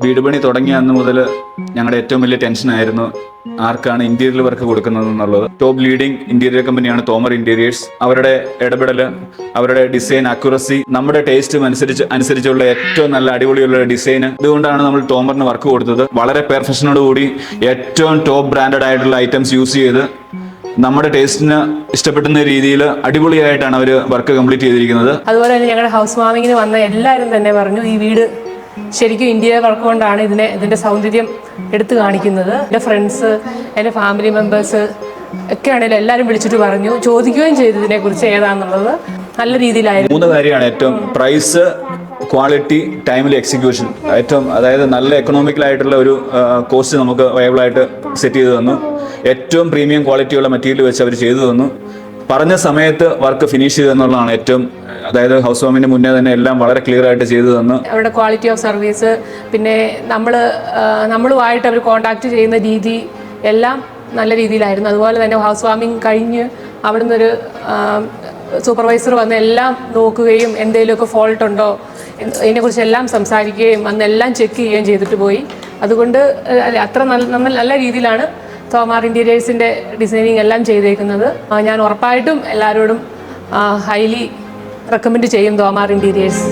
വീട് പണി തുടങ്ങിയ അന്ന് മുതൽ ഞങ്ങളുടെ ഏറ്റവും വലിയ ടെൻഷനായിരുന്നു ആർക്കാണ് ഇന്റീരിയർ വർക്ക് കൊടുക്കുന്നത് എന്നുള്ളത്. ടോപ്പ് ലീഡിംഗ് ഇന്റീരിയർ കമ്പനിയാണ് തോമർ ഇന്റീരിയേഴ്സ്. അവരുടെ ഇടപെടൽ, അവരുടെ ഡിസൈൻ അക്യുറസി, നമ്മുടെ ടേസ്റ്റ് അനുസരിച്ചുള്ള ഏറ്റവും നല്ല അടിപൊളിയുള്ള ഡിസൈൻ, ഇതുകൊണ്ടാണ് നമ്മൾ തോമറിന് വർക്ക് കൊടുത്തത്. വളരെ പെർഫെക്ഷനോട് കൂടി ഏറ്റവും ടോപ്പ് ബ്രാൻഡഡ് ആയിട്ടുള്ള ഐറ്റംസ് യൂസ് ചെയ്ത് നമ്മുടെ ടേസ്റ്റിന് ഇഷ്ടപ്പെടുന്ന രീതിയിൽ അടിപൊളിയായിട്ടാണ് അവർ വർക്ക് കംപ്ലീറ്റ് ചെയ്തിരിക്കുന്നത്. അതുപോലെ തന്നെ ഞങ്ങളുടെ ഹൗസ് വാമിങ്ങിന് വന്ന എല്ലാവരും തന്നെ പറഞ്ഞു ഈ വീട് ശരിക്കും ഇന്റീരിയർ വർക്ക് കൊണ്ടാണ് ഇതിന്റെ സൗന്ദര്യം എടുത്തു കാണിക്കുന്നത്. എൻ്റെ ഫ്രണ്ട്സ്, എൻ്റെ ഫാമിലി മെമ്പേഴ്സ് ഒക്കെ ആണെങ്കിലും എല്ലാവരും വിളിച്ചിട്ട് പറഞ്ഞു, ചോദിക്കുകയും ചെയ്തു ഇതിനെക്കുറിച്ച് ഏതാണെന്നുള്ളത്. നല്ല രീതിയിലായിരുന്നു. 3 കാര്യമാണ് ഏറ്റവും: പ്രൈസ്, ക്വാളിറ്റി, ടൈമിൽ എക്സിക്യൂഷൻ. ഏറ്റവും അതായത് നല്ല എക്കണോമിക്കലായിട്ടുള്ള ഒരു കോസ്റ്റ് നമുക്ക് വയബിളായിട്ട് സെറ്റ് ചെയ്ത് തന്നു. ഏറ്റവും പ്രീമിയം ക്വാളിറ്റിയുള്ള മെറ്റീരിയൽ വെച്ച് അവർ ചെയ്തു തന്നു. പറഞ്ഞ സമയത്ത് വർക്ക് ഫിനിഷ് ചെയ്തു എന്നുള്ളതാണ് ഏറ്റവും, അതായത് ഹൗസ് വാമിന് മുന്നേ തന്നെ എല്ലാം വളരെ ക്ലിയർ ആയിട്ട് ചെയ്തു തന്നു. അവരുടെ ക്വാളിറ്റി ഓഫ് സർവീസ്, പിന്നെ നമ്മളുമായിട്ട് അവർ കോൺടാക്ട് ചെയ്യുന്ന രീതി എല്ലാം നല്ല രീതിയിലായിരുന്നു. അതുപോലെ തന്നെ ഹൗസ് വാമിങ് കഴിഞ്ഞ് അവിടുന്ന് ഒരു സൂപ്പർവൈസർ വന്ന് എല്ലാം നോക്കുകയും എന്തെങ്കിലുമൊക്കെ ഫോൾട്ട് ഉണ്ടോ ഇതിനെക്കുറിച്ച് എല്ലാം സംസാരിക്കുകയും അന്നെല്ലാം ചെക്ക് ചെയ്യുകയും ചെയ്തിട്ട് പോയി. അതുകൊണ്ട് അത്ര നല്ല രീതിയിലാണ് തോമാർ ഇൻറ്റീരിയേഴ്സിൻ്റെ ഡിസൈനിങ് എല്ലാം ചെയ്തേക്കുന്നത്. ഞാൻ ഉറപ്പായിട്ടും എല്ലാവരോടും ഹൈലി റെക്കമെൻഡ് ചെയ്യും തോമാർ ഇൻറ്റീരിയേഴ്സ്.